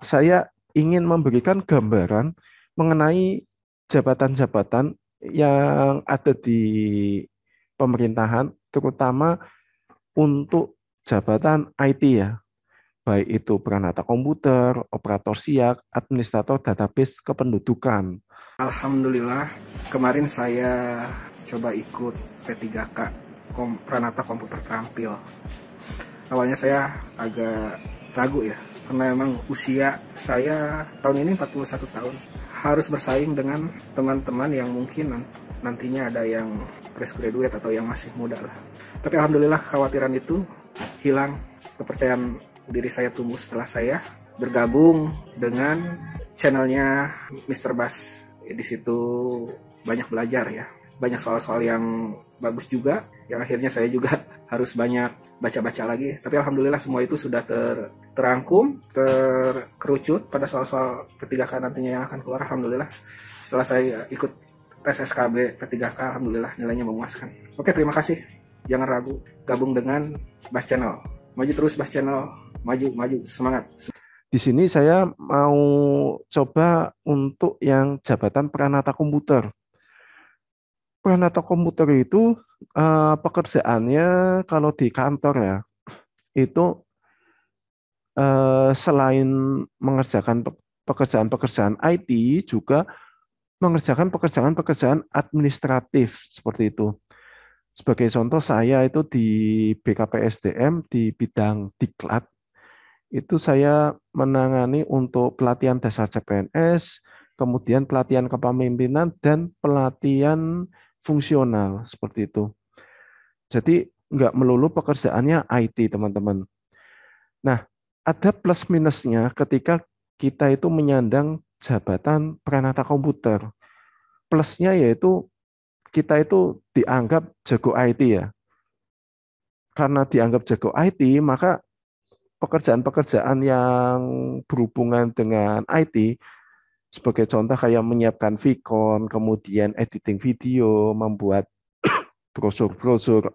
saya ingin memberikan gambaran mengenai jabatan-jabatan yang ada di pemerintahan, terutama untuk jabatan IT ya, baik itu peranata komputer, operator siak, administrator database kependudukan. Alhamdulillah, kemarin saya coba ikut P3K, Pranata Komputer Terampil. Awalnya saya agak ragu ya, karena memang usia saya tahun ini 41 tahun. Harus bersaing dengan teman-teman yang mungkin nantinya ada yang fresh graduate atau yang masih muda lah. Tapi alhamdulillah kekhawatiran itu hilang, kepercayaan diri saya tumbuh setelah saya bergabung dengan channelnya Mr. Bas. Di situ banyak belajar ya, banyak soal-soal yang bagus juga, yang akhirnya saya juga harus banyak baca-baca lagi. Tapi alhamdulillah semua itu sudah terangkum, terkerucut pada soal-soal P3K nantinya yang akan keluar. Alhamdulillah setelah saya ikut tes SKB P3K, alhamdulillah nilainya memuaskan. Oke, terima kasih. Jangan ragu, gabung dengan Bas Channel. Maju terus Bas Channel, maju, semangat. Di sini saya mau coba untuk yang jabatan peranata komputer. Peranata komputer itu pekerjaannya kalau di kantor ya, itu selain mengerjakan pekerjaan-pekerjaan IT, juga mengerjakan pekerjaan-pekerjaan administratif seperti itu. Sebagai contoh, saya itu di BKPSDM di bidang diklat, itu saya menangani untuk pelatihan dasar CPNS, kemudian pelatihan kepemimpinan, dan pelatihan fungsional seperti itu. Jadi nggak melulu pekerjaannya IT, teman-teman. Nah, ada plus minusnya ketika kita itu menyandang jabatan peranata komputer. Plusnya yaitu kita itu dianggap jago IT ya. Karena dianggap jago IT, maka pekerjaan-pekerjaan yang berhubungan dengan IT, sebagai contoh kayak menyiapkan Vicon, kemudian editing video, membuat brosur-brosur,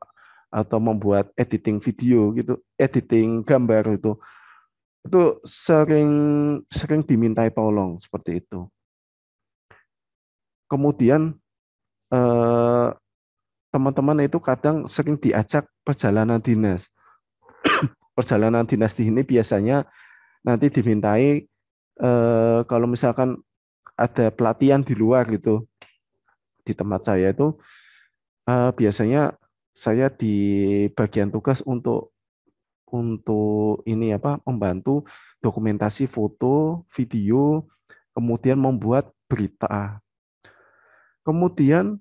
atau membuat editing video gitu, editing gambar itu sering sering dimintai tolong seperti itu. Kemudian eh, teman-teman itu kadang sering diajak perjalanan dinas. Perjalanan dinas di sini biasanya nanti dimintai kalau misalkan ada pelatihan di luar gitu. Di tempat saya itu biasanya saya di bagian tugas untuk ini apa, membantu dokumentasi foto, video, kemudian membuat berita. Kemudian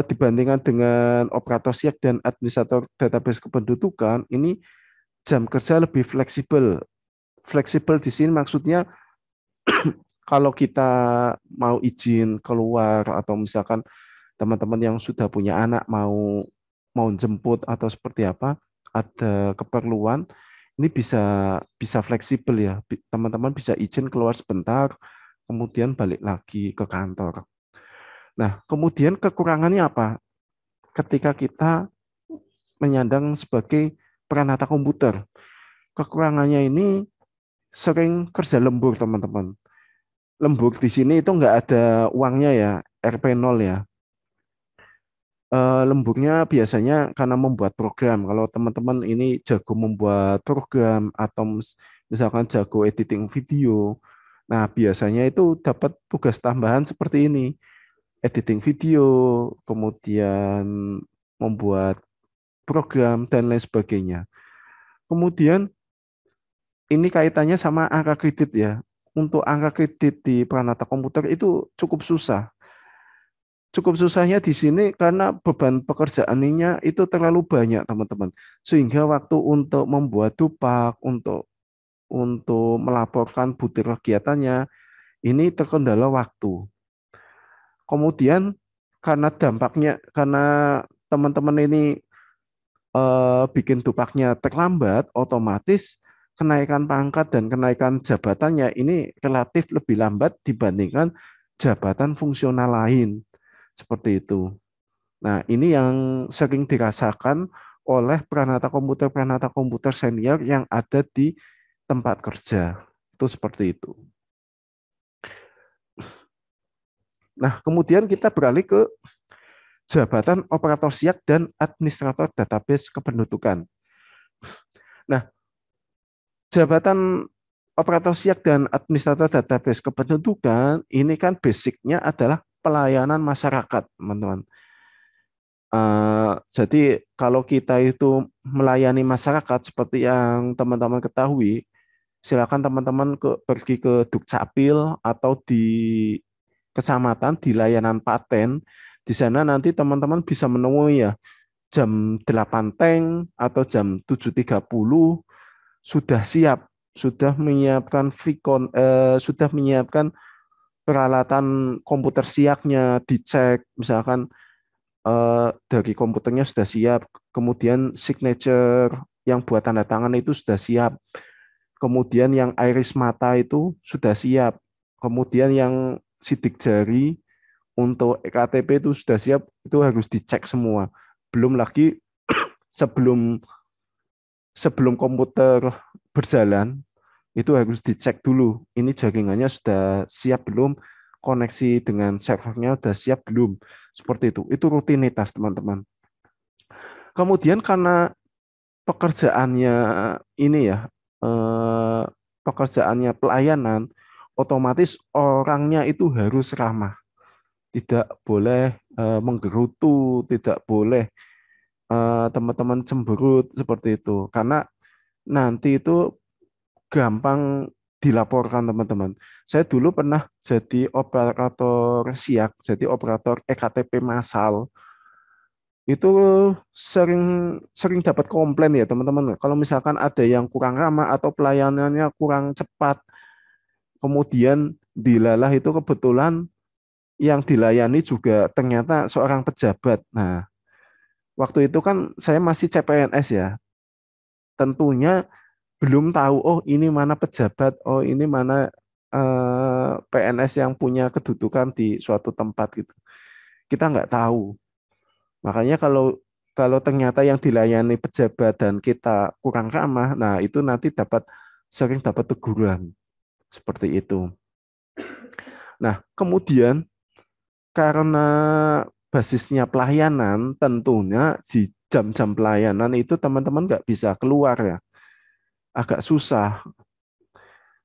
dibandingkan dengan operator siak dan administrator database kependudukan, ini jam kerja lebih fleksibel. Fleksibel di sini maksudnya kalau kita mau izin keluar, atau misalkan teman-teman yang sudah punya anak mau mau jemput atau seperti apa, ada keperluan, ini bisa bisa fleksibel ya. Teman-teman bisa izin keluar sebentar, kemudian balik lagi ke kantor. Nah, kemudian kekurangannya apa? Ketika kita menyandang sebagai peranata komputer. Kekurangannya ini sering kerja lembur, teman-teman. Lembur di sini itu nggak ada uangnya ya, RP0 ya. Lemburnya biasanya karena membuat program. Kalau teman-teman ini jago membuat program, atau misalkan jago editing video, nah biasanya itu dapat tugas tambahan seperti ini. Editing video, kemudian membuat program, dan lain sebagainya. Kemudian ini kaitannya sama angka kredit ya. Untuk angka kredit di peranata komputer itu cukup susah. Cukup susahnya di sini karena beban pekerjaannya itu terlalu banyak, teman-teman. Sehingga waktu untuk membuat dupak, untuk melaporkan butir kegiatannya, ini terkendala waktu. Kemudian karena teman-teman ini bikin dupaknya terlambat, otomatis kenaikan pangkat dan kenaikan jabatannya ini relatif lebih lambat dibandingkan jabatan fungsional lain. Seperti itu. Nah, ini yang sering dirasakan oleh peranata komputer senior yang ada di tempat kerja. Itu seperti itu. Nah, kemudian kita beralih ke jabatan operator siak dan administrator database kependudukan. Nah, jabatan operator siak dan administrator database kependudukan ini kan basicnya adalah pelayanan masyarakat, teman-teman. Jadi kalau kita itu melayani masyarakat seperti yang teman-teman ketahui, silakan teman-teman pergi ke Dukcapil atau di kecamatan di layanan paten. Di sana nanti teman-teman bisa menemui ya jam 8 teng atau jam 7.30 sudah siap, sudah menyiapkan sudah menyiapkan peralatan komputer siaknya dicek, misalkan dari komputernya sudah siap, kemudian signature yang buat tanda tangan itu sudah siap, kemudian yang iris mata itu sudah siap, kemudian yang sidik jari untuk EKTP itu sudah siap, itu harus dicek semua. Belum lagi sebelum sebelum komputer berjalan itu harus dicek dulu ini jaringannya sudah siap belum, koneksi dengan servernya sudah siap belum, seperti itu rutinitas teman-teman. Kemudian karena pekerjaannya ini ya pekerjaannya pelayanan, otomatis orangnya itu harus ramah, tidak boleh menggerutu, tidak boleh teman-teman cemberut seperti itu, karena nanti itu gampang dilaporkan teman-teman. Saya dulu pernah jadi operator siak, jadi operator EKTP massal. Itu sering sering dapat komplain ya teman-teman. Kalau misalkan ada yang kurang ramah atau pelayanannya kurang cepat, kemudian dilalah itu kebetulan yang dilayani juga ternyata seorang pejabat. Nah, waktu itu kan saya masih CPNS ya. Tentunya belum tahu, oh ini mana pejabat, oh ini mana PNS yang punya kedudukan di suatu tempat gitu. Kita nggak tahu. Makanya kalau kalau ternyata yang dilayani pejabat dan kita kurang ramah, nah itu nanti sering dapat teguran seperti itu. Nah, kemudian karena basisnya pelayanan, tentunya di jam-jam pelayanan itu teman-teman nggak bisa keluar ya, agak susah.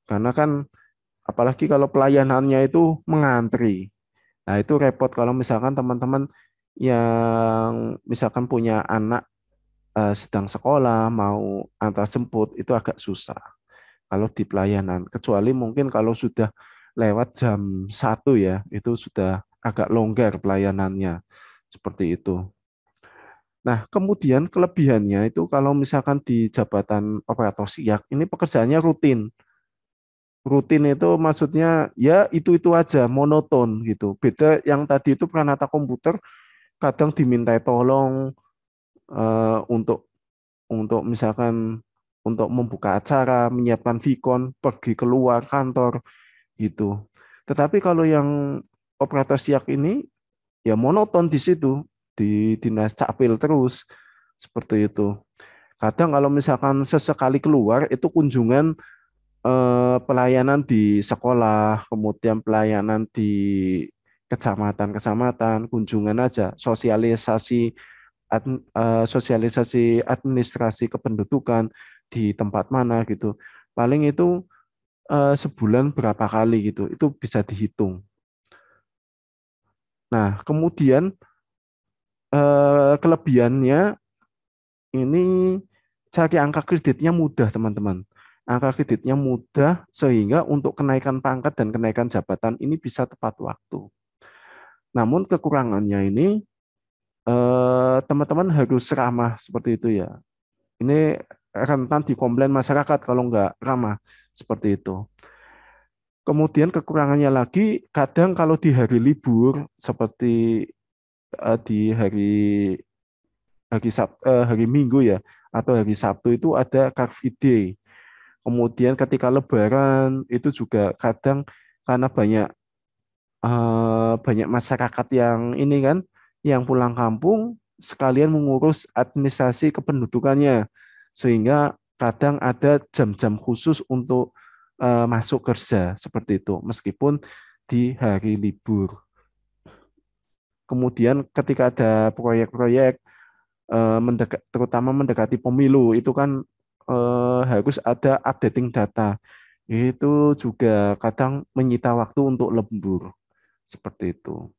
Karena kan apalagi kalau pelayanannya itu mengantri. Nah, itu repot kalau misalkan teman-teman yang misalkan punya anak sedang sekolah mau antar jemput itu agak susah kalau di pelayanan. Kecuali mungkin kalau sudah lewat jam 1 ya, itu sudah agak longgar pelayanannya. Seperti itu. Nah, kemudian kelebihannya itu kalau misalkan di jabatan operator siak, ini pekerjaannya rutin. Rutin itu maksudnya ya itu aja, monoton gitu. Beda yang tadi itu peranata komputer kadang dimintai tolong untuk misalkan untuk membuka acara, menyiapkan Vicon, pergi keluar kantor gitu. Tetapi kalau yang operator siak ini ya monoton di situ, di dinas capil terus seperti itu. Kadang kalau misalkan sesekali keluar itu kunjungan pelayanan di sekolah, kemudian pelayanan di kecamatan-kecamatan, kunjungan aja, sosialisasi administrasi kependudukan di tempat mana gitu. Paling itu sebulan berapa kali gitu, itu bisa dihitung. Nah, kemudian kelebihannya ini cari angka kreditnya mudah, teman-teman. Angka kreditnya mudah sehingga untuk kenaikan pangkat dan kenaikan jabatan ini bisa tepat waktu. Namun kekurangannya ini teman-teman harus ramah seperti itu ya. Ini rentan dikomplain masyarakat kalau nggak ramah seperti itu. Kemudian kekurangannya lagi, kadang kalau di hari libur seperti di hari Minggu ya atau hari Sabtu itu ada Car Free Day. Kemudian ketika Lebaran itu juga kadang karena banyak masyarakat yang ini kan yang pulang kampung sekalian mengurus administrasi kependudukannya sehingga kadang ada jam-jam khusus untuk masuk kerja seperti itu, meskipun di hari libur. Kemudian ketika ada proyek-proyek terutama mendekati pemilu, itu kan harus ada updating data. Itu juga kadang menyita waktu untuk lembur seperti itu.